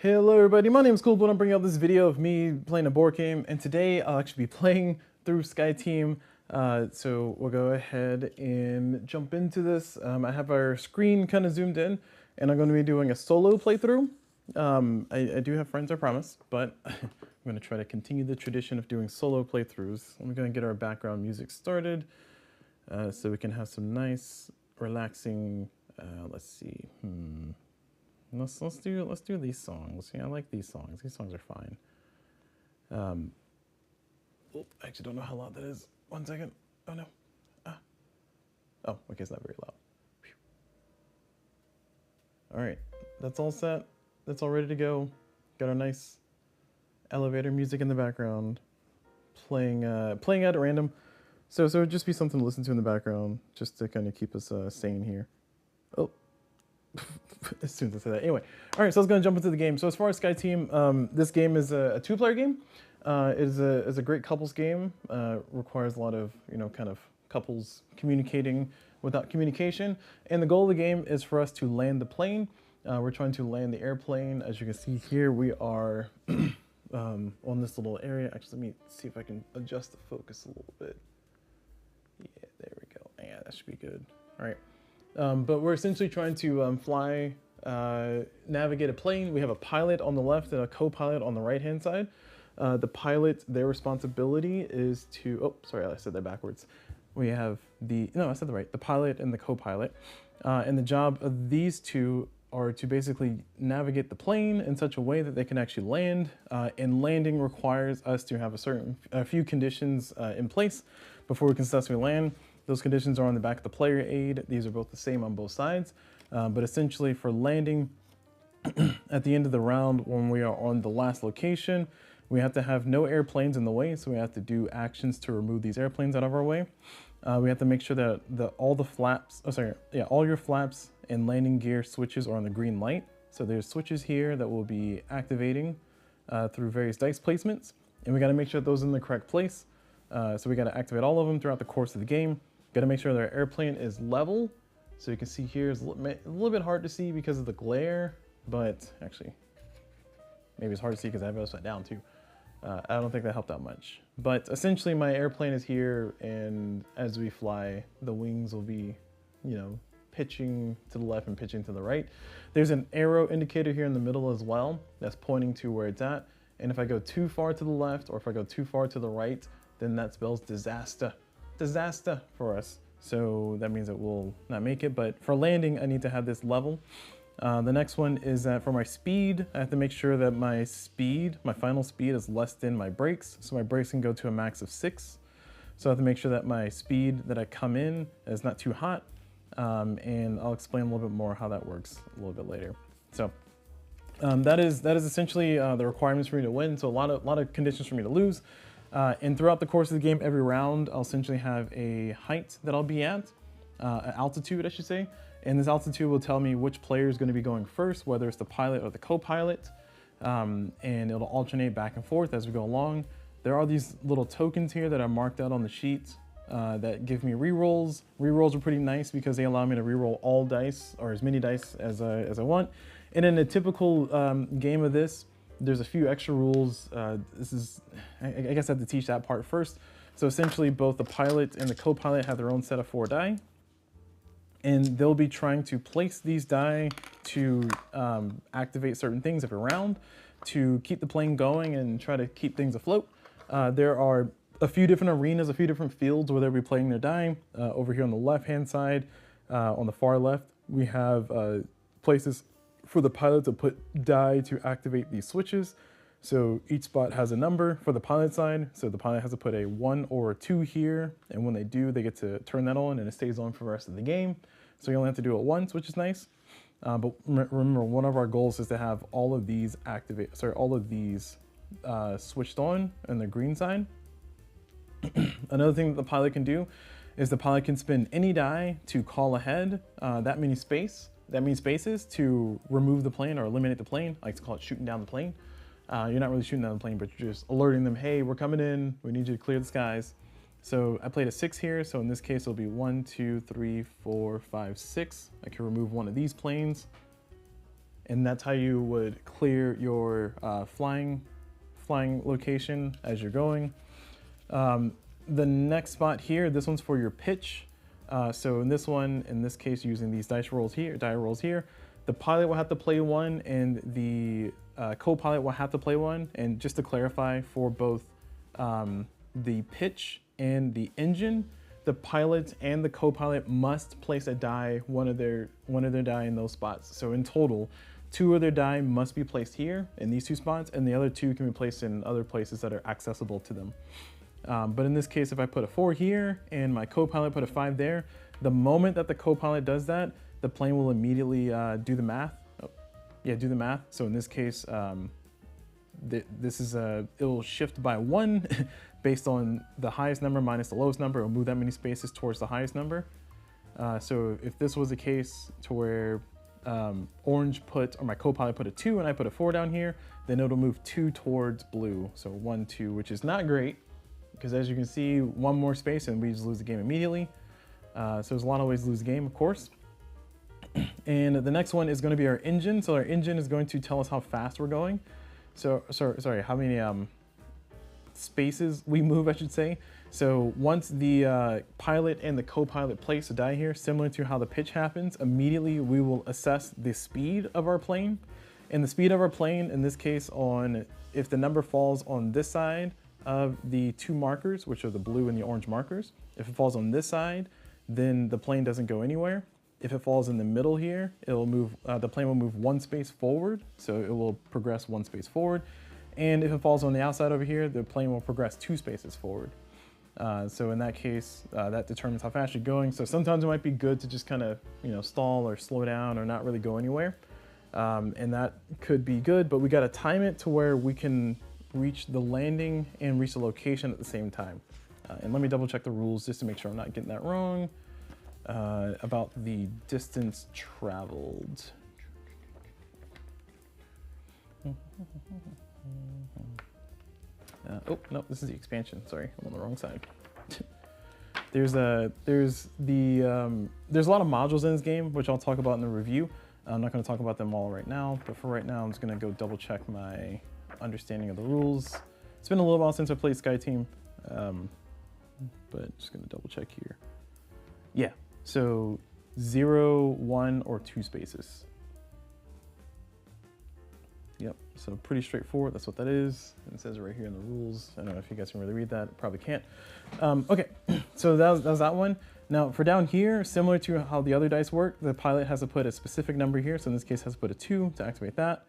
Hello everybody, my name is CulBlu and I'm bringing out this video of me playing a board game, and today I'll actually be playing through SkyTeam. So we'll go ahead and jump into this. I have our screen kind of zoomed in and I'm going to be doing a solo playthrough. I do have friends, I promise, but I'm going to try to continue the tradition of doing solo playthroughs. I'm going to get our background music started so we can have some nice, relaxing, let's see, Let's do these songs. Yeah, I like these songs. These songs are fine. Oh, I actually don't know how loud that is. 1 second. Oh no. Oh, okay, it's not very loud. All right, that's all set. That's all ready to go. Got our nice elevator music in the background, playing at random. So it'd just be something to listen to in the background, just to kind of keep us sane here. Oh. As soon as I say that. Anyway, all right, so I was going to jump into the game. So as far as SkyTeam, this game is a two-player game. It is a great couples game. Requires a lot of, kind of couples communicating without communication. And the goal of the game is for us to land the plane. We're trying to land the airplane. As you can see here, we are on this little area. Actually, let me see if I can adjust the focus a little bit. Yeah, there we go. Yeah, that should be good. All right. But we're essentially trying to navigate a plane. We have a pilot on the left and a co-pilot on the right-hand side. The pilot, their responsibility is to, oh, sorry, I said that backwards. We have the pilot and the co-pilot. And the job of these two are to basically navigate the plane in such a way that they can actually land. And landing requires us to have a few conditions in place before we can successfully land. Those conditions are on the back of the player aid. These are both the same on both sides. But essentially for landing at the end of the round, when we are on the last location, we have to have no airplanes in the way. So we have to do actions to remove these airplanes out of our way. We have to make sure that all your flaps and landing gear switches are on the green light. So there's switches here that will be activating through various dice placements. And we got to make sure those are in the correct place. So we got to activate all of them throughout the course of the game. Got to make sure that our airplane is level. So you can see here is a little bit hard to see because of the glare, but actually, maybe it's hard to see because I have it upside down too. I don't think that helped out much. But essentially my airplane is here, and as we fly, the wings will be, pitching to the left and pitching to the right. There's an arrow indicator here in the middle as well that's pointing to where it's at. And if I go too far to the left or if I go too far to the right, then that spells disaster for us. So that means that we'll not make it, but for landing, I need to have this level. The next one is that for my speed, I have to make sure that my final speed is less than my brakes. So my brakes can go to a max of 6. So I have to make sure that my speed that I come in is not too hot. And I'll explain a little bit more how that works a little bit later. So that is essentially the requirements for me to win. So a lot of conditions for me to lose. And throughout the course of the game, every round, I'll essentially have a height that I'll be at, an altitude, I should say. And this altitude will tell me which player is going to be going first, whether it's the pilot or the co-pilot. And it'll alternate back and forth as we go along. There are these little tokens here that are marked out on the sheet that give me rerolls. Rerolls are pretty nice because they allow me to reroll all dice, or as many dice as I want. And in a typical game of this, there's a few extra rules. I guess I have to teach that part first. So essentially both the pilot and the co-pilot have their own set of 4 die. And they'll be trying to place these die to activate certain things every round to keep the plane going and try to keep things afloat. There are a few different arenas, a few different fields where they'll be playing their die. Over here on the left-hand side, on the far left, we have places for the pilot to put die to activate these switches. So each spot has a number for the pilot side. So the pilot has to put a 1 or a 2 here. And when they do, they get to turn that on and it stays on for the rest of the game. So you only have to do it once, which is nice. But remember, one of our goals is to have all of these switched on the green side. Another thing that the pilot can do is the pilot can spend any die to call ahead that many spaces to remove the plane or eliminate the plane. I like to call it shooting down the plane. You're not really shooting down the plane, but you're just alerting them, hey, we're coming in, we need you to clear the skies. So I played a 6 here, so in this case it'll be 1, 2, 3, 4, 5, 6. I can remove one of these planes. and that's how you would clear your flying location as you're going. The next spot here, this one's for your pitch. So in this one, in this case, using these die rolls here, the pilot will have to play one, and the co-pilot will have to play one. And just to clarify, for both the pitch and the engine, the pilot and the co-pilot must place a die, one of their die in those spots. So in total, 2 of their die must be placed here in these 2 spots, and the other 2 can be placed in other places that are accessible to them. But in this case, if I put a 4 here and my co-pilot put a 5 there, the moment that the co-pilot does that, the plane will immediately do the math. Oh, yeah, do the math. So in this case, this is it'll shift by 1 based on the highest number minus the lowest number. It'll move that many spaces towards the highest number. So if this was a case to where orange put, or my co-pilot put a 2 and I put a 4 down here, then it'll move 2 towards blue. So 1, 2, which is not great, because as you can see, 1 more space and we just lose the game immediately. So there's a lot of ways to lose the game, of course. And the next one is going to be our engine. So our engine is going to tell us how fast we're going. So, sorry, how many spaces we move, I should say. So once the pilot and the co-pilot place a die here, similar to how the pitch happens, immediately we will assess the speed of our plane. And the speed of our plane, in this case, if the number falls on this side of the 2 markers, which are the blue and the orange markers, if it falls on this side, then the plane doesn't go anywhere. If it falls in the middle here, it'll move. The plane will move 1 space forward, so it will progress 1 space forward. And if it falls on the outside over here, the plane will progress 2 spaces forward. So in that case, that determines how fast you're going. So sometimes it might be good to just kind of, stall or slow down or not really go anywhere. And that could be good, but we got to time it to where we can reach the landing and reach the location at the same time. And let me double check the rules just to make sure I'm not getting that wrong. About the distance traveled. Oh, no, this is the expansion. Sorry, I'm on the wrong side. There's a lot of modules in this game, which I'll talk about in the review. I'm not going to talk about them all right now, but for right now, I'm just going to go double check my understanding of the rules. It's been a little while since I played SkyTeam, but just going to double check here. Yeah, so 0, 1, or 2 spaces. Yep, so pretty straightforward. That's what that is. And it says it right here in the rules. I don't know if you guys can really read that. Probably can't. Okay, so that was that one. Now for down here, similar to how the other dice work, the pilot has to put a specific number here. So in this case, has to put a 2 to activate that.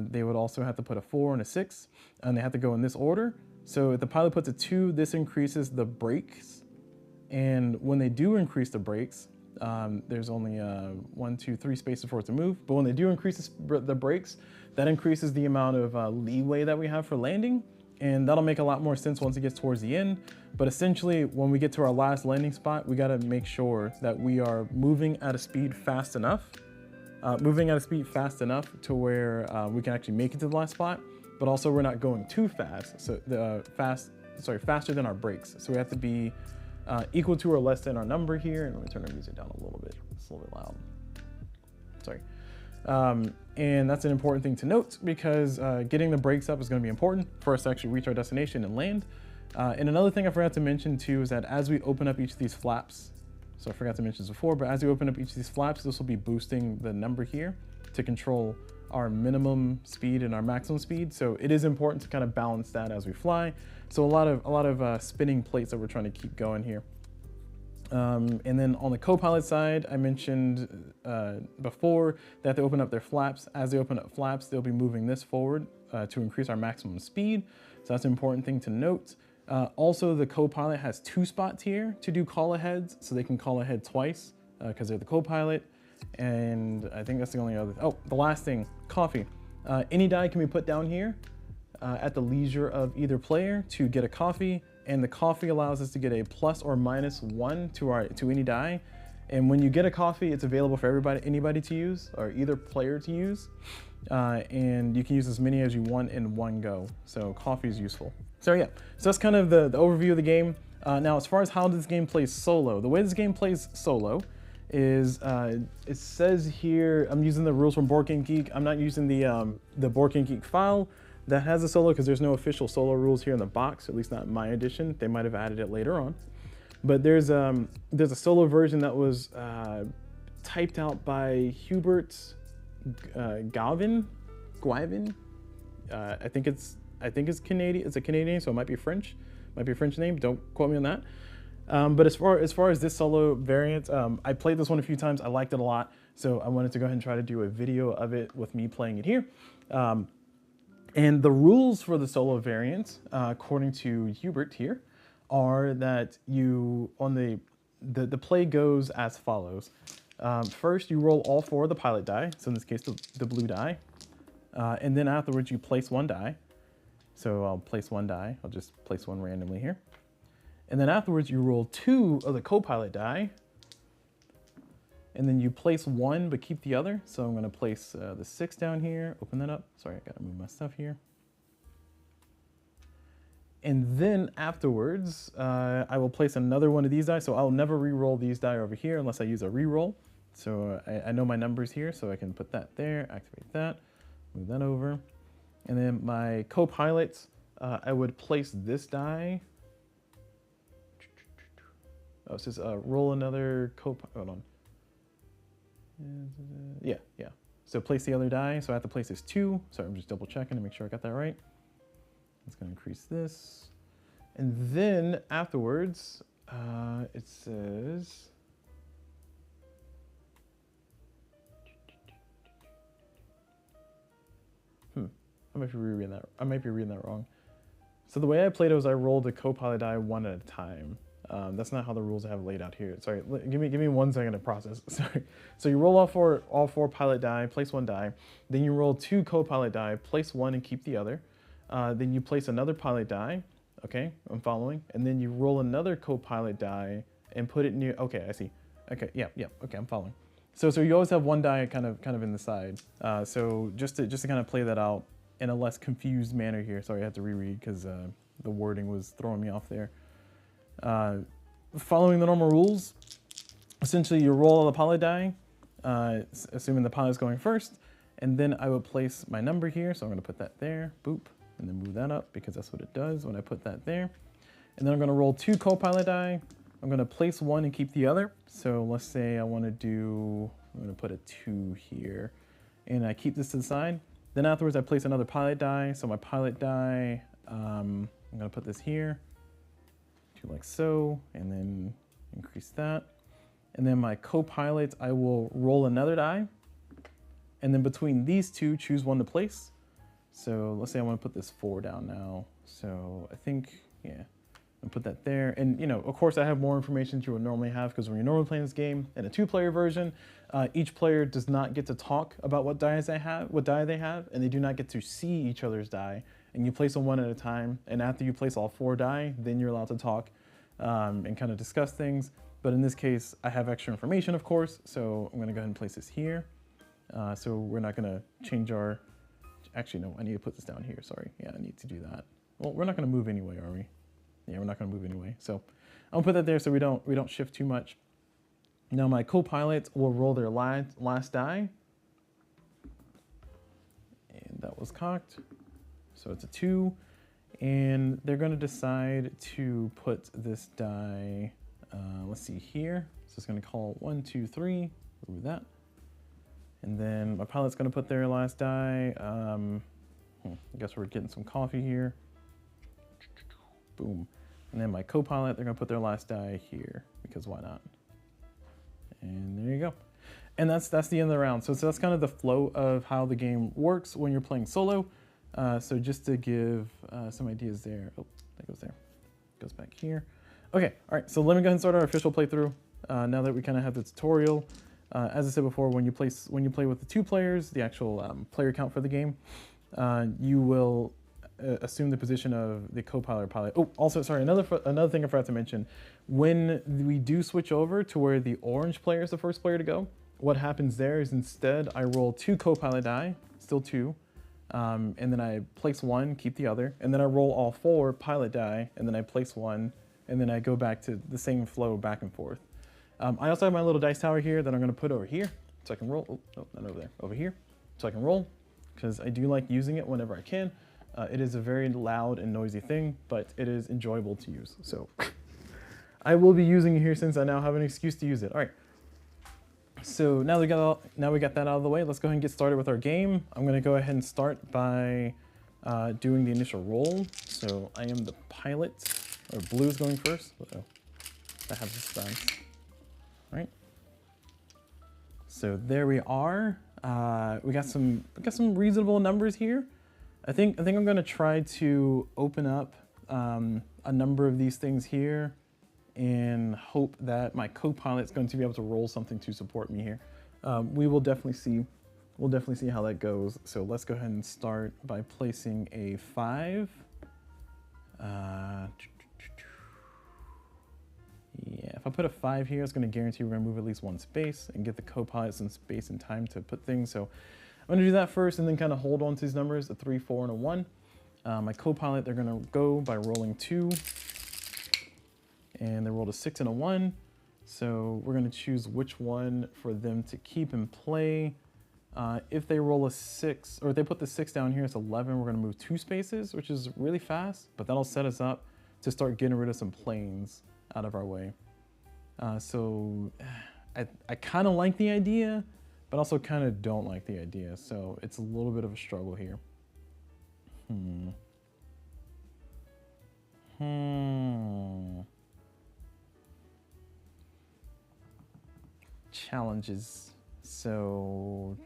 They would also have to put a 4 and a 6, and they have to go in this order. So if the pilot puts a 2, this increases the brakes. And when they do increase the brakes, there's only 1, 2, 3 spaces for it to move. But when they do increase the brakes, that increases the amount of leeway that we have for landing. And that'll make a lot more sense once it gets towards the end. But essentially, when we get to our last landing spot, we got to make sure that we are moving at a speed fast enough. To where we can actually make it to the last spot, but also we're not going too fast. So faster than our brakes. So we have to be equal to or less than our number here. And let me turn the music down a little bit. It's a little bit loud. Sorry. And that's an important thing to note, because getting the brakes up is going to be important for us to actually reach our destination and land. And another thing I forgot to mention too is that as we open up each of these flaps, so I forgot to mention this before, but as we open up each of these flaps, this will be boosting the number here to control our minimum speed and our maximum speed. So it is important to kind of balance that as we fly. So a lot of spinning plates that we're trying to keep going here. And then on the co-pilot side, I mentioned before that they open up their flaps. As they open up flaps, they'll be moving this forward to increase our maximum speed. So that's an important thing to note. Also, the co-pilot has 2 spots here to do call aheads, so they can call ahead twice because they're the co-pilot. And I think that's the only other. Oh, the last thing, coffee. Any die can be put down here at the leisure of either player to get a coffee, and the coffee allows us to get a plus or minus 1 to any die. And when you get a coffee, it's available for anybody to use, or either player to use. And you can use as many as you want in one go. So coffee is useful. So yeah, so that's kind of the overview of the game. Now, as far as how this game plays solo, the way this game plays solo is it says here, I'm using the rules from Board Game Geek. I'm not using the Board Game Geek file that has a solo because there's no official solo rules here in the box, at least not in my edition. They might have added it later on. But there's a solo version that was typed out by Hubert Guivin. I think it's Canadian. It's a Canadian, so it might be French. Might be a French name. Don't quote me on that. But as far as this solo variant, I played this one a few times. I liked it a lot, so I wanted to go ahead and try to do a video of it with me playing it here. And the rules for the solo variant, according to Hubert here, are that you on the play goes as follows. First, you roll all 4 of the pilot die. So in this case, the blue die, and then afterwards you place 1 die. So I'll place 1 die. I'll just place 1 randomly here. And then afterwards, you roll 2 of the co-pilot die. And then you place 1, but keep the other. So I'm gonna place the 6 down here, open that up. Sorry, I gotta move my stuff here. And then afterwards, I will place another one of these die. So I'll never re-roll these die over here unless I use a re-roll. So I know my numbers here, so I can put that there, activate that, move that over. And then my co-pilots, I would place this die. Oh, it says roll another hold on. Yeah. So place the other die. So I have to place this 2. Sorry, I'm just double checking to make sure I got that right. It's gonna increase this. And then afterwards, it says, I might be reading that wrong. So the way I played it was I rolled the co-pilot die 1 at a time. That's not how the rules I have laid out here. Sorry, give me 1 second to process. Sorry. So you roll all four pilot die, place 1 die. Then you roll 2 co-pilot die, place 1 and keep the other. Then you place another pilot die. Okay, I'm following. And then you roll another co-pilot die and put it near. Okay, I see. Okay, yeah. Okay, I'm following. So you always have 1 die kind of in the side. So just to kind of play that out in a less confused manner here. Sorry, I had to reread because the wording was throwing me off there. Following the normal rules, essentially you roll the pilot die, assuming the pilot's going first, and then I would place my number here, so I'm going to put that there, boop, and then move that up because that's what it does when I put that there. And then I'm going to roll 2 co-pilot die. I'm going to place 1 and keep the other. So let's say I want to do, I'm going to put a 2 here, and I keep this to the side. Then afterwards I place another pilot die, so my pilot die, I'm going to put this here, like so, and then increase that. And then my co-pilot, I will roll another die, and then between these 2, choose 1 to place. So let's say I want to put this 4 down now. So I think, yeah, I'll put that there. And you know, of course I have more information you would normally have, because when you're normally playing this game in a 2-player version, each player does not get to talk about what die they have, and they do not get to see each other's die. And you place them 1 at a time, and after you place all 4 die, then you're allowed to talk and kind of discuss things. But in this case, I have extra information, of course, so I'm gonna go ahead and place this here. So we're not gonna change our, actually no, I need to put this down here, sorry. Yeah, I need to do that. Well, we're not gonna move anyway, are we? Yeah, we're not gonna move anyway. So I'll put that there so we don't shift too much. Now my co-pilot will roll their last die. And that was cocked. So it's a 2, and they're going to decide to put this die, let's see here. So it's going to call 1, 2, 3, remove that. And then my pilot's going to put their last die. I guess we're getting some coffee here. Boom. And then my co-pilot, they're going to put their last die here, because why not? And there you go. And that's the end of the round. So that's kind of the flow of how the game works when you're playing solo. So just to give some ideas there. Oh, that goes there. Goes back here. Okay, all right, so let me go ahead and start our official playthrough. Now that we kind of have the tutorial. As I said before, when you play with the 2 players, the actual player count for the game, you will assume the position of the co-pilot or pilot. Oh, also, sorry, another thing I forgot to mention. When we do switch over to where the orange player is the first player to go, what happens there is instead I roll 2 co-pilot die, still 2, and then I place 1, keep the other, and then I roll all 4 pilot die, and then I place 1, and then I go back to the same flow back and forth. I also have my little dice tower here that I'm going to put over here so I can roll. Oh, no, not over there. Over here so I can roll because I do like using it whenever I can. It is a very loud and noisy thing, but it is enjoyable to use. So I will be using it here since I now have an excuse to use it. All right. So now we got that out of the way. Let's go ahead and get started with our game. I'm going to go ahead and start by doing the initial roll. So I am the pilot, or blue is going first. Uh-oh. I have this bounce. All right. So there we are. We got some reasonable numbers here. I think I'm going to try to open up a number of these things here and hope that my co-pilot's going to be able to roll something to support me here. We'll definitely see how that goes. So let's go ahead and start by placing a 5. Yeah, if I put a 5 here, it's going to guarantee we're going to move at least 1 space and get the co-pilot some space and time to put things. So I'm going to do that first and then kind of hold on to these numbers, a 3, 4, and a 1. My co-pilot, they're going to go by rolling 2. And they rolled a 6 and a 1. So we're going to choose which one for them to keep in play. If they roll a 6, or if they put the 6 down here, it's 11. We're going to move 2 spaces, which is really fast, but that'll set us up to start getting rid of some planes out of our way. So I kind of like the idea, but also kind of don't like the idea. So it's a little bit of a struggle here. Challenges. So,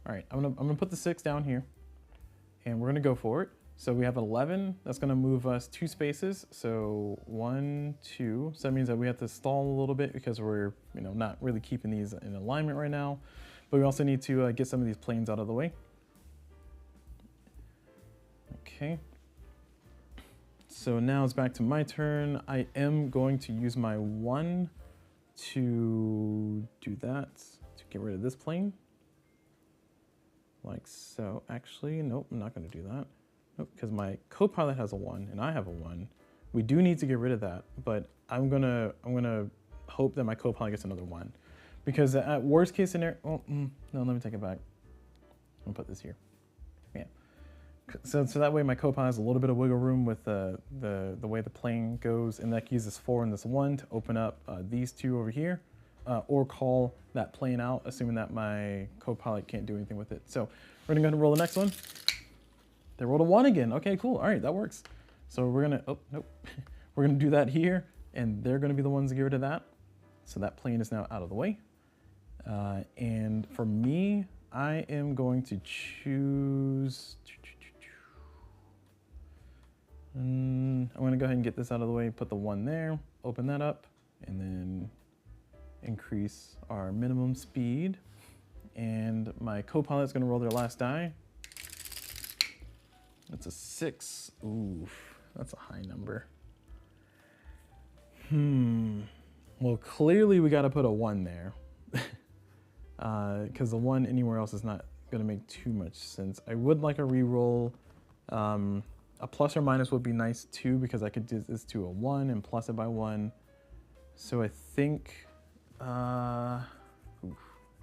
all right, I'm gonna put the 6 down here, and we're gonna go for it. So we have 11. That's gonna move us 2 spaces. So 1, 2. So that means that we have to stall a little bit because we're not really keeping these in alignment right now. But we also need to get some of these planes out of the way. Okay. So now it's back to my turn. I am going to use my 1 to do that, to get rid of this plane. Like so. Actually, nope, I'm not going to do that. Nope, because my co-pilot has a 1 and I have a 1. We do need to get rid of that, but I'm gonna hope that my co-pilot gets another 1. Because at worst case scenario, no, let me take it back. I'm gonna put this here. Yeah. So that way my co-pilot has a little bit of wiggle room with the way the plane goes, and that can use this 4 and this 1 to open up these 2 over here, or call that plane out, assuming that my co-pilot can't do anything with it. So we're gonna go ahead and roll the next one. They rolled a 1 again. Okay, cool. All right, that works. So we're gonna, oh, nope. We're gonna do that here, and they're gonna be the ones to get rid of that. So that plane is now out of the way. And for me, I am going to choose, I'm gonna go ahead and get this out of the way, put the 1 there, open that up, and then increase our minimum speed. And my co-pilot's gonna roll their last die. That's a 6. Oof, that's a high number. Well, clearly we got to put a 1 there, because the 1 anywhere else is not going to make too much sense. I would like a reroll. A plus or minus would be nice too, because I could do this to a 1 and plus it by 1. So I think,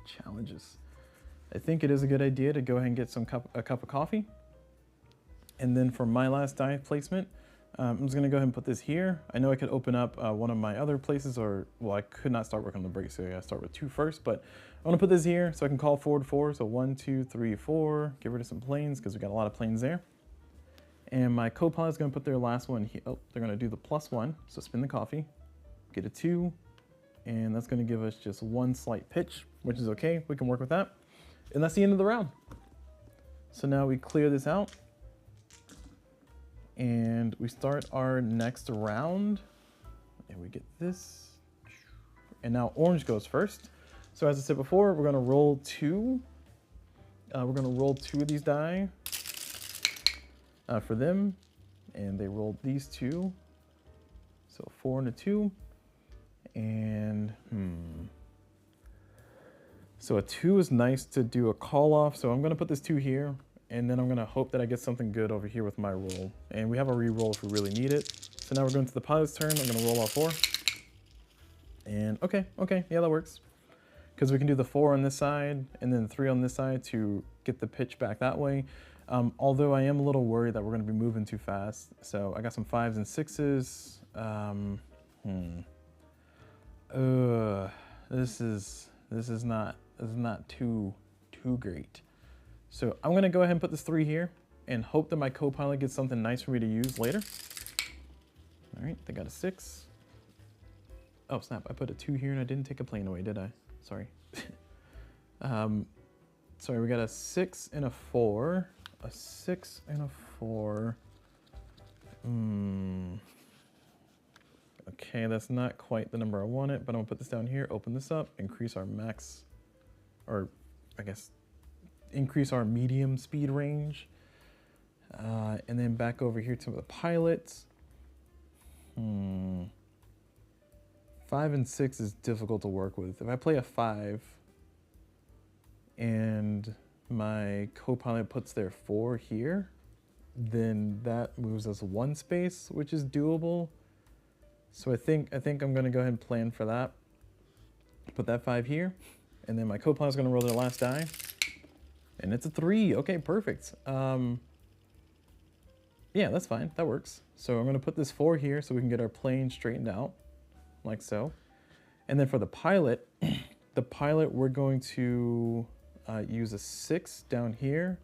challenges. I think it is a good idea to go ahead and get a cup of coffee. And then for my last die placement, I'm just gonna go ahead and put this here. I know I could open up one of my other places, or, well, I could not start working on the break, so I gotta start with 2 first, but I'm gonna put this here so I can call forward 4. So 1, 2, 3, 4, get rid of some planes because we got a lot of planes there. And my co-pilot's gonna put their last one here. Oh, they're gonna do the +1, so spin the coffee, get a 2, and that's gonna give us just 1 slight pitch, which is okay, we can work with that. And that's the end of the round. So now we clear this out, and we start our next round, and we get this, and now orange goes first. So as I said before, we're gonna roll 2. We're gonna roll 2 of these die for them, and they rolled these 2. So 4 and a 2, and so a 2 is nice to do a call off. So I'm gonna put this 2 here, and then I'm gonna hope that I get something good over here with my roll. And we have a re-roll if we really need it. So now we're going to the pilot's turn. I'm gonna roll all 4. And okay, yeah, that works. Because we can do the 4 on this side and then 3 on this side to get the pitch back that way. Although I am a little worried that we're going to be moving too fast. So I got some 5s and 6s. This is not too great. So I'm gonna go ahead and put this 3 here and hope that my co-pilot gets something nice for me to use later. All right, they got a 6. Oh snap, I put a 2 here and I didn't take a plane away, did I? Sorry. Sorry, we got a 6 and a 4. A 6 and a 4. Okay, that's not quite the number I wanted, but I'm gonna put this down here, open this up, increase our max, or I guess, increase our medium speed range. And then back over here to the pilots. 5 and 6 is difficult to work with. If I play a 5 and my co-pilot puts their 4 here, then that moves us 1 space, which is doable. So I think I'm gonna go ahead and plan for that. Put that 5 here, and then my co-pilot's gonna roll their last die, and it's a 3. Okay, perfect. Yeah, that's fine. That works. So I'm gonna put this 4 here so we can get our plane straightened out, like so. And then for the pilot, we're going to use a 6 down here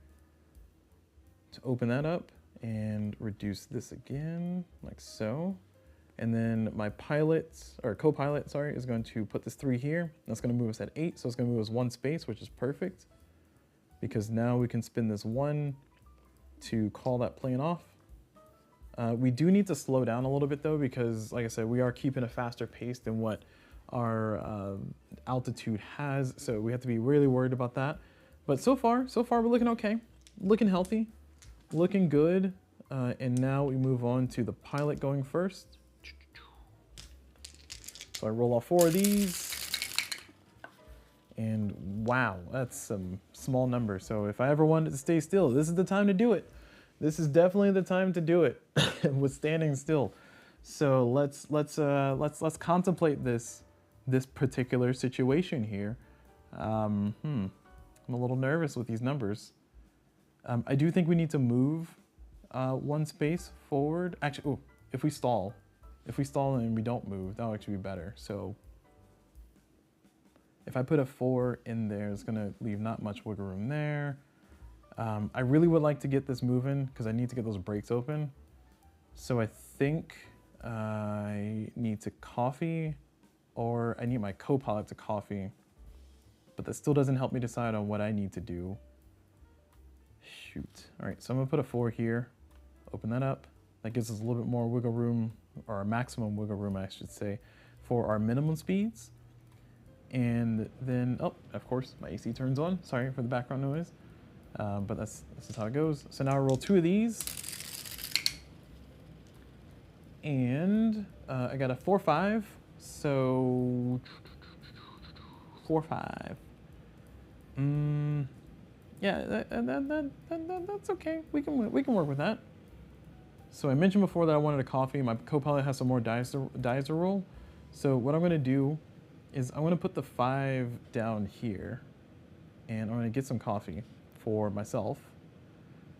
to open that up and reduce this again, like so. And then my pilot, or co-pilot, sorry, is going to put this 3 here. That's going to move us at 8, so it's going to move us 1 space, which is perfect. Because now we can spin this 1 to call that plane off. We do need to slow down a little bit though, because like I said, we are keeping a faster pace than what our altitude has. So we have to be really worried about that. But so far we're looking okay, looking healthy, looking good. And now we move on to the pilot going first. So I roll all 4 of these. And wow, that's some small numbers. So if I ever wanted to stay still, this is the time to do it. This is definitely the time to do it with standing still. So let's contemplate this particular situation here. I'm a little nervous with these numbers. I do think we need to move 1 space forward. Actually, if we stall and we don't move, that'll actually be better. So if I put a 4 in there, it's gonna leave not much wiggle room there. I really would like to get this moving because I need to get those brakes open. So I think I need to coffee, or I need my co-pilot to coffee, but that still doesn't help me decide on what I need to do. Shoot. All right, so I'm gonna put a 4 here, open that up. That gives us a little bit more wiggle room, or our maximum wiggle room, I should say, for our minimum speeds. And then, oh, of course, my AC turns on. Sorry for the background noise. But that's just how it goes. So now I roll 2 of these. And I got a 4-5. So 4-5. Yeah, that's okay. We can work with that. So I mentioned before that I wanted a coffee. My co-pilot has some more dice to roll. So what I'm going to do is I'm going to put the 5 down here, and I'm going to get some coffee for myself,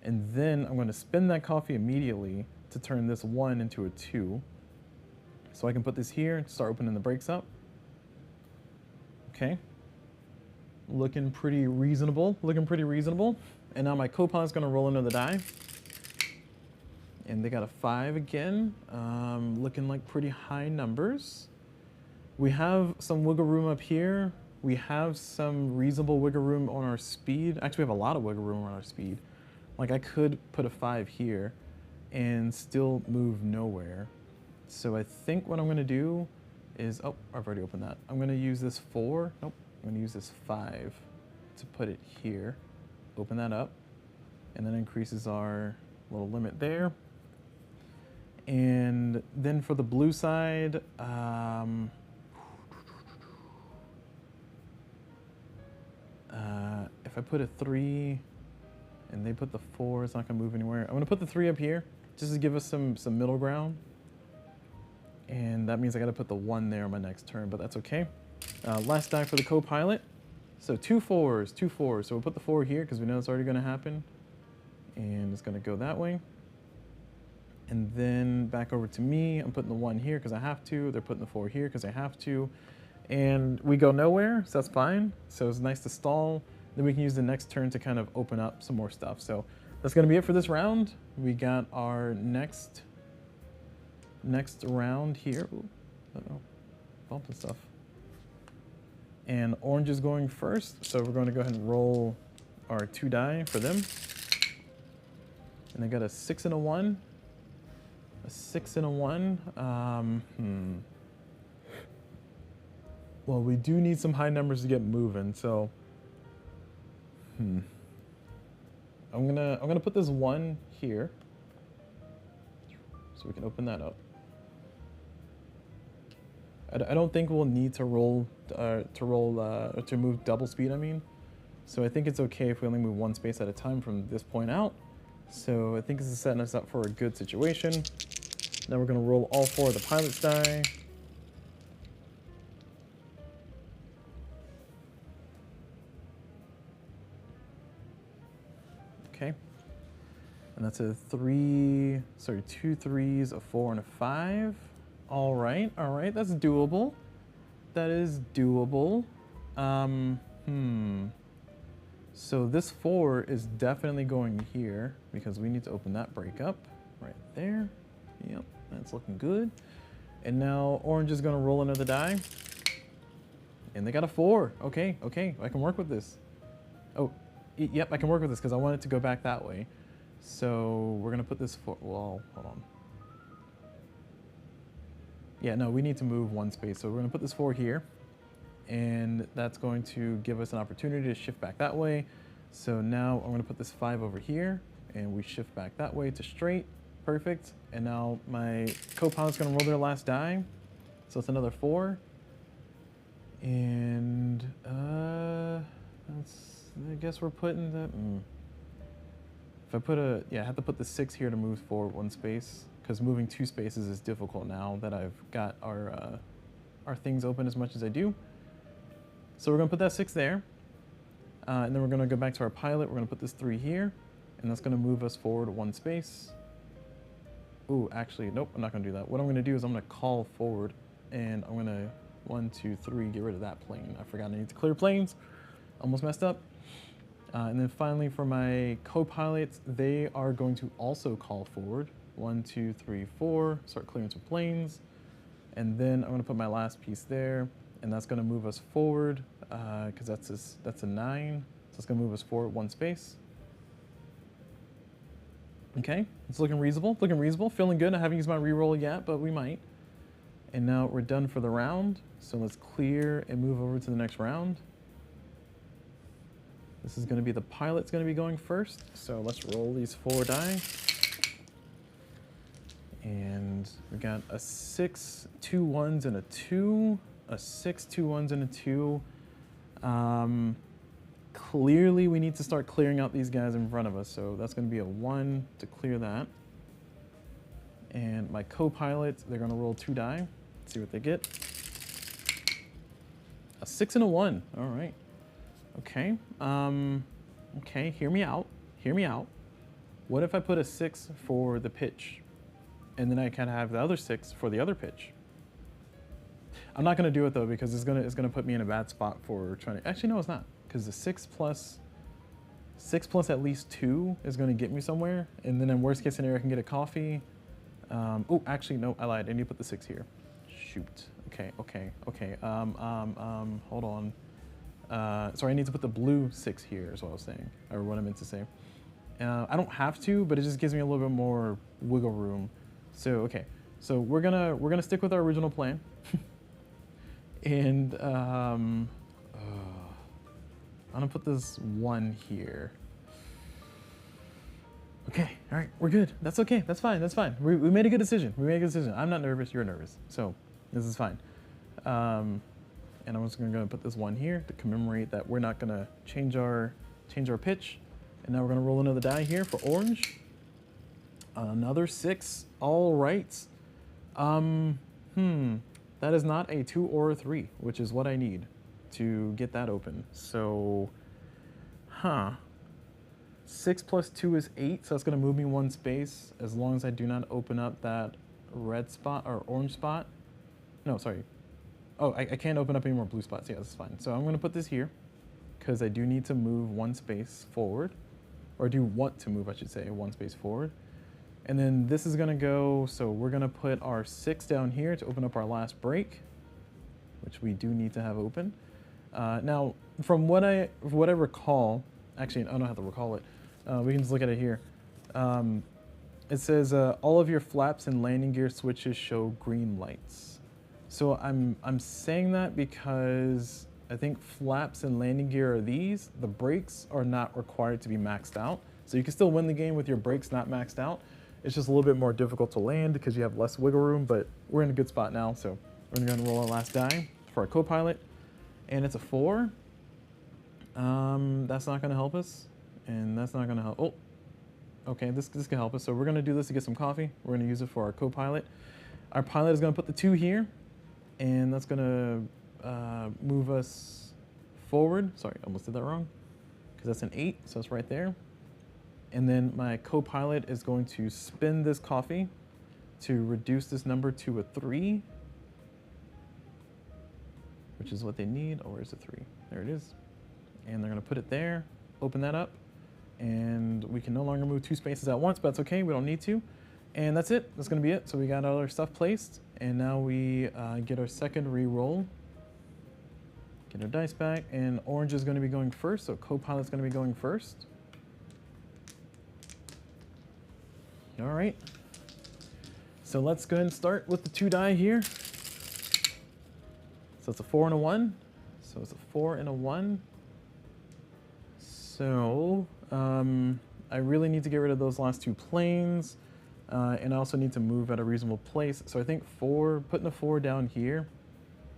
and then I'm going to spin that coffee immediately to turn this 1 into a 2. So I can put this here and start opening the brakes up. Okay. Looking pretty reasonable. And now my co-pilot's going to roll another die. And they got a 5 again. Looking like pretty high numbers. We have some wiggle room up here. We have some reasonable wiggle room on our speed. Actually, we have a lot of wiggle room on our speed. Like I could put a 5 here and still move nowhere. So I think what I'm gonna do is, oh, I've already opened that. I'm gonna use this 4, nope, I'm gonna use this 5 to put it here. Open that up, and that increases our little limit there. And then for the blue side, if I put a 3 and they put the 4, it's not gonna move anywhere. I'm gonna put the 3 up here just to give us some middle ground. And that means I gotta put the 1 there on my next turn, but that's okay. Last die for the co-pilot. So 2 4s, 2 4s. So we'll put the 4 here because we know it's already gonna happen. And it's gonna go that way. And then back over to me, I'm putting the 1 here because I have to. They're putting the 4 here because I have to. And we go nowhere, so that's fine. So it's nice to stall. Then we can use the next turn to kind of open up some more stuff. So that's gonna be it for this round. We got our next round here. Ooh, uh-oh, bumping stuff. And orange is going first, so we're going to go ahead and roll our 2 die for them. And they got a 6 and a 1. A 6 and a 1. Well, we do need some high numbers to get moving, so I'm gonna put this 1 here, so we can open that up. I don't think we'll need to move double speed. I mean, so I think it's okay if we only move 1 space at a time from this point out. So I think this is setting us up for a good situation. Now we're gonna roll all 4 of the pilot's die. Okay. And that's a 2 3s, a 4, and a 5. All right, that's doable. That is doable. So this 4 is definitely going here because we need to open that break up right there. Yep, that's looking good. And now orange is gonna roll another die. And they got a 4. Okay, I can work with this. Oh, yep, I can work with this because I want it to go back that way. So we're gonna put this 4, well, hold on. Yeah, no, we need to move 1 space. So we're gonna put this 4 here. And that's going to give us an opportunity to shift back that way. So now I'm gonna put this 5 over here and we shift back that way to straight. Perfect. And now my co-pilot's gonna roll their last die. So it's another 4. And I guess we're putting that. If I put I have to put the 6 here to move forward 1 space because moving 2 spaces is difficult now that I've got our things open as much as I do. So we're gonna put that 6 there. And then we're gonna go back to our pilot. We're gonna put this 3 here and that's gonna move us forward 1 space. Ooh, actually, nope, I'm not gonna do that. What I'm gonna do is I'm gonna call forward and I'm gonna 1, 2, 3, get rid of that plane. I forgot I need to clear planes. Almost messed up. And then finally for my co-pilots, they are going to also call forward. 1, 2, 3, 4, start clearing some planes. And then I'm gonna put my last piece there and that's gonna move us forward because that's a 9. So it's gonna move us forward 1 space. Okay, it's looking reasonable, feeling good. I haven't used my reroll yet, but we might. And now we're done for the round. So let's clear and move over to the next round. This is gonna be the pilot's gonna be going first. So let's roll these 4 die. And we got a 6, 2 1s, and a 2. A 6, 2 1s, and a 2. Clearly we need to start clearing out these guys in front of us. So that's gonna be a 1 to clear that. And my co-pilot, they're gonna roll 2 die. See what they get. A 6 and a 1, all right. Okay, okay, hear me out. What if I put a 6 for the pitch? And then I kind of have the other 6 for the other pitch. I'm not gonna do it though because it's gonna put me in a bad spot for trying to, actually no it's not. Because the 6 plus at least 2 is gonna get me somewhere. And then in worst case scenario, I can get a coffee. Oh, actually, no, I lied. I need to put the 6 here. Shoot. Okay. Hold on. Sorry, I need to put the blue 6 here is what I was saying, or what I meant to say. I don't have to, but it just gives me a little bit more wiggle room. So, okay. So we're gonna stick with our original plan. And I'm gonna put this 1 here. Okay, all right, we're good. That's okay, that's fine. We made a good decision. I'm not nervous, you're nervous. So this is fine. And I'm just gonna put this 1 here to commemorate that we're not gonna change our pitch. And now we're gonna roll another die here for orange. Another 6, all right. That is not a 2 or a 3, which is what I need to get that open. So, 6 plus 2 is 8, so that's going to move me 1 space as long as I do not open up that red spot or orange spot. No, sorry. Oh, I can't open up any more blue spots. Yeah, that's fine. So I'm going to put this here because I do need to move 1 space forward. Or do want to move, I should say, 1 space forward. And then this is going to go, so we're going to put our 6 down here to open up our last break, which we do need to have open. Now, from what I recall, actually, I don't have to recall it. We can just look at it here. It says all of your flaps and landing gear switches show green lights. So I'm saying that because I think flaps and landing gear are these. The brakes are not required to be maxed out. So you can still win the game with your brakes not maxed out. It's just a little bit more difficult to land because you have less wiggle room, but we're in a good spot now. So we're gonna roll our last die for our co-pilot. And it's a 4. That's not gonna help us. And that's not gonna help. Oh, okay, this can help us. So we're gonna do this to get some coffee. We're gonna use it for our co-pilot. Our pilot is gonna put the 2 here, and that's gonna move us forward. Sorry, I almost did that wrong, because that's an 8, so it's right there. And then my co-pilot is going to spin this coffee to reduce this number to a 3, which is what they need. Oh, where's the 3? There it is. And they're gonna put it there, open that up, and we can no longer move 2 spaces at once, but that's okay, we don't need to. And that's it, that's gonna be it. So we got all our stuff placed, and now we get our second re-roll. Get our dice back, and orange is gonna be going first, so co-pilot's gonna be going first. All right, so let's go ahead and start with the 2 die here. So it's a 4 and a 1, so it's a 4 and a 1. So I really need to get rid of those last 2 planes, and I also need to move at a reasonable place. So I think putting a 4 down here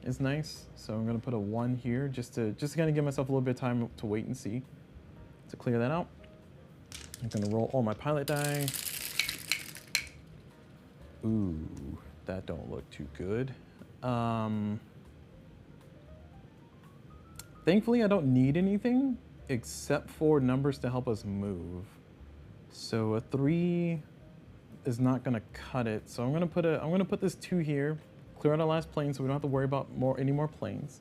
is nice. So I'm gonna put a 1 here just to kind of give myself a little bit of time to wait and see to clear that out. I'm gonna roll all my pilot die. Ooh, that don't look too good. Thankfully, I don't need anything except for numbers to help us move. So a 3 is not gonna cut it. So I'm gonna put this 2 here, clear out our last plane so we don't have to worry about any more planes.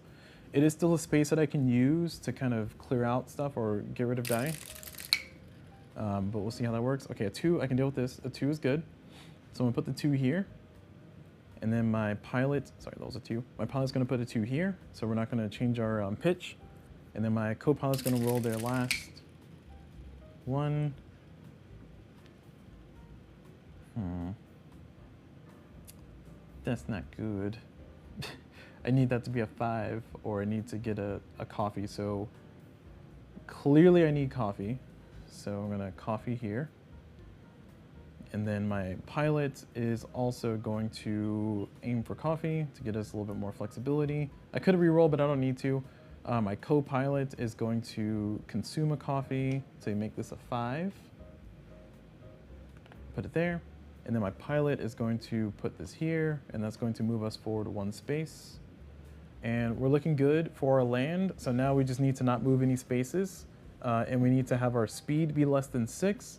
It is still a space that I can use to kind of clear out stuff or get rid of die. But we'll see how that works. Okay, a 2, I can deal with this. A 2 is good. So I'm gonna put the 2 here. And then my pilot, sorry, that was a 2. My pilot's gonna put a 2 here, so we're not gonna change our pitch. And then my co-pilot's gonna roll their last 1. That's not good. I need that to be a 5, or I need to get a coffee. So clearly I need coffee. So I'm gonna coffee here. And then my pilot is also going to aim for coffee to get us a little bit more flexibility. I could re-roll, but I don't need to. My co-pilot is going to consume a coffee to make this a 5. Put it there. And then my pilot is going to put this here, and that's going to move us forward 1 space. And we're looking good for our land. So now we just need to not move any spaces. And we need to have our speed be less than 6.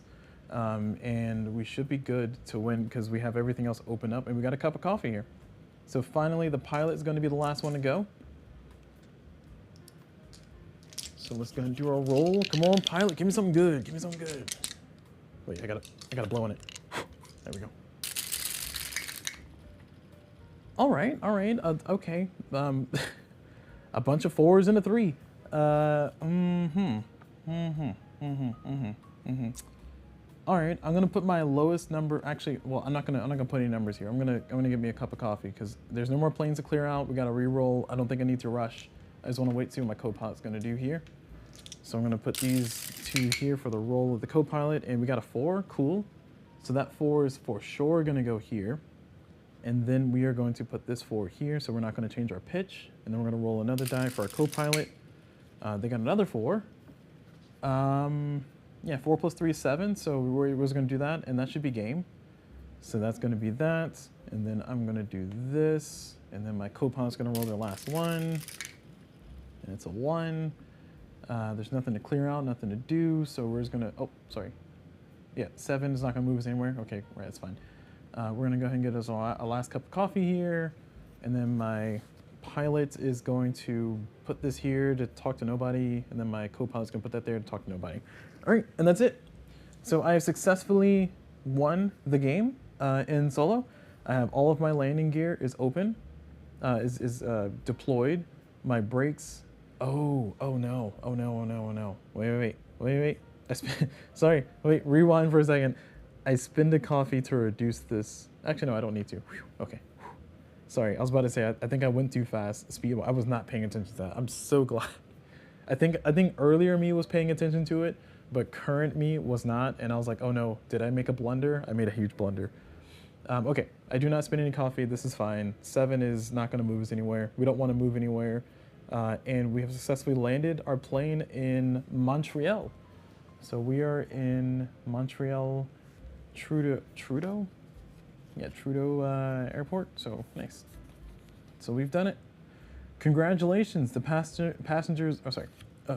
And we should be good to win because we have everything else open up, and we got a cup of coffee here. So finally, the pilot is going to be the last one to go. So let's go and do our roll. Come on, pilot, give me something good. Give me something good. Wait, I gotta blow on it. There we go. All right, okay. A bunch of 4s and a 3. All right, I'm gonna put my lowest number. Actually, well, I'm not gonna put any numbers here. I'm gonna get me a cup of coffee because there's no more planes to clear out. We got to re-roll. I don't think I need to rush. I just want to wait to see what my co-pilot's gonna do here. So I'm gonna put these 2 here for the roll of the co-pilot, and we got a 4. Cool. So that 4 is for sure gonna go here, and then we are going to put this 4 here. So we're not gonna change our pitch, and then we're gonna roll another die for our co-pilot. They got another 4. Yeah, 4 plus 3 is 7, so we was going to do that, and that should be game. So that's going to be that. And then I'm going to do this. And then my co-pilot's going to roll their last one. And it's a 1. There's nothing to clear out, nothing to do. So we're just going to, oh, sorry. Yeah, 7 is not going to move us anywhere. Okay, right, that's fine. We're going to go ahead and get us a last cup of coffee here. And then my pilot is going to put this here to talk to nobody. And then my co-pilot's going to put that there to talk to nobody. All right, and that's it. So I have successfully won the game in solo. I have all of my landing gear is open, is deployed. My brakes, oh no. Wait. Sorry, wait, rewind for a second. I spinned the coffee to reduce this. Actually, no, I don't need to. Whew. Okay. Whew. Sorry, I was about to say, I think I went too fast. Speed, I was not paying attention to that. I'm so glad. I think earlier me was paying attention to it, but current me was not, and I was like, oh no, did I make a blunder? I made a huge blunder. Okay, I do not spin any coffee, this is fine. 7 is not gonna move us anywhere. We don't wanna move anywhere. And we have successfully landed our plane in Montreal. So we are in Montreal Trudeau? Yeah, Trudeau Airport, so nice. So we've done it. Congratulations, the passengers, oh sorry,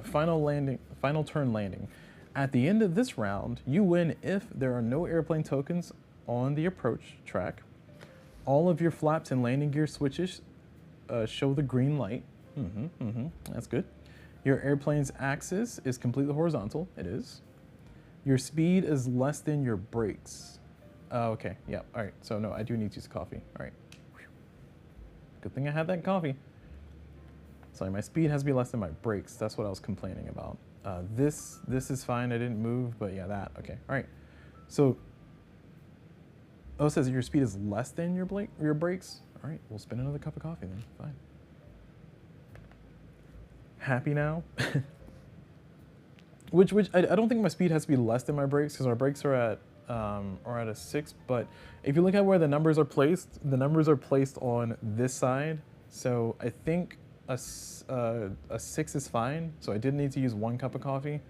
final turn landing. At the end of this round, you win if there are no airplane tokens on the approach track. All of your flaps and landing gear switches show the green light. That's good. Your airplane's axis is completely horizontal. It is. Your speed is less than your brakes. Okay, yeah, all right. So no, I do need to use coffee. All right. Good thing I had that coffee. Sorry, my speed has to be less than my brakes. That's what I was complaining about. This is fine. I didn't move, but yeah, that. Okay, all right. So, oh, it says your speed is less than your brakes. All right, we'll spin another cup of coffee then. Fine. Happy now? which I don't think my speed has to be less than my brakes because our brakes are at a 6. But if you look at where the numbers are placed on this side. So I think a 6 is fine. So I did need to use 1 cup of coffee.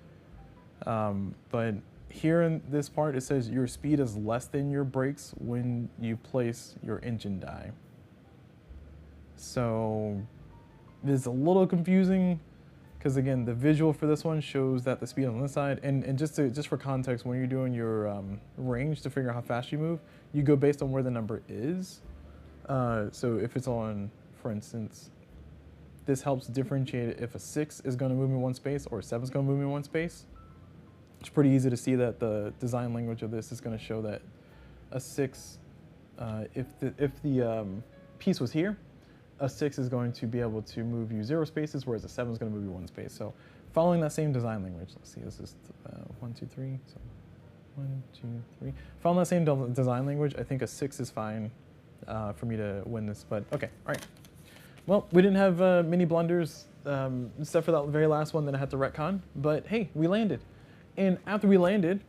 But here in this part, it says your speed is less than your brakes when you place your engine die. So it's a little confusing because again, the visual for this one shows that the speed on this side, and just for context, when you're doing your range to figure out how fast you move, you go based on where the number is. So if it's on, for instance, this helps differentiate if a 6 is going to move in one space or a 7 is going to move in one space. It's pretty easy to see that the design language of this is going to show that a 6, if the piece was here, a 6 is going to be able to move you 0 spaces, whereas a 7 is going to move you 1 space. So following that same design language, let's see, this is 1, 2, 3. So 1, 2, 3. Following that same design language, I think a 6 is fine for me to win this. But okay, all right. Well, we didn't have many blunders, except for that very last one that I had to retcon. But hey, we landed. And after we landed,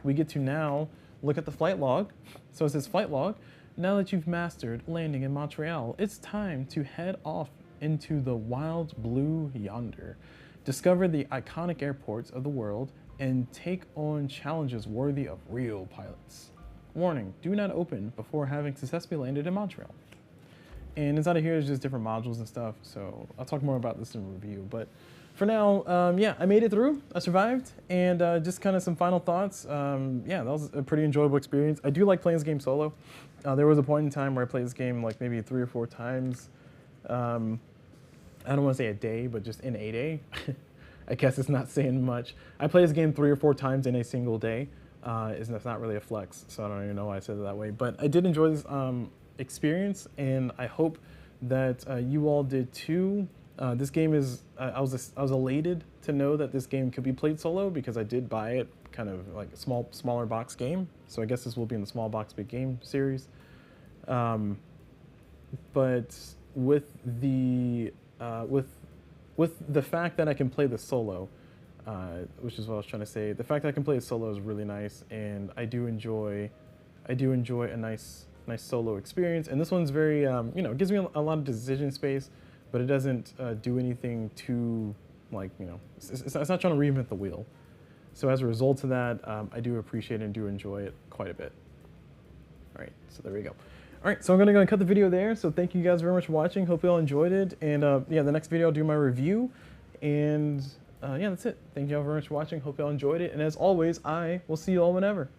we get to now look at the flight log. So it says flight log. Now that you've mastered landing in Montreal, it's time to head off into the wild blue yonder. Discover the iconic airports of the world and take on challenges worthy of real pilots. Warning, do not open before having successfully landed in Montreal. And inside of here is just different modules and stuff, so I'll talk more about this in review. But for now, yeah, I made it through, I survived, and just kind of some final thoughts. Yeah, that was a pretty enjoyable experience. I do like playing this game solo. There was a point in time where I played this game like maybe 3 or 4 times. I don't want to say a day, but just in a day. I guess it's not saying much. I play this game 3 or 4 times in a single day. It's not really a flex, so I don't even know why I said it that way. But I did enjoy this experience, and I hope that you all did too. This game is, I was elated to know that this game could be played solo because I did buy it kind of like a smaller box game. So I guess this will be in the small box big game series. But with the fact that I can play this solo, which is what I was trying to say, the fact that I can play it solo is really nice, and I do enjoy a nice solo experience. And this one's very, you know, it gives me a lot of decision space, but it doesn't do anything too, like, you know, it's not trying to reinvent the wheel. So as a result of that, I do appreciate and do enjoy it quite a bit. All right, so there we go. All right, so I'm gonna go and cut the video there. So thank you guys very much for watching. Hope you all enjoyed it. And yeah, the next video I'll do my review. And yeah, that's it. Thank you all very much for watching. Hope you all enjoyed it. And as always, I will see you all whenever.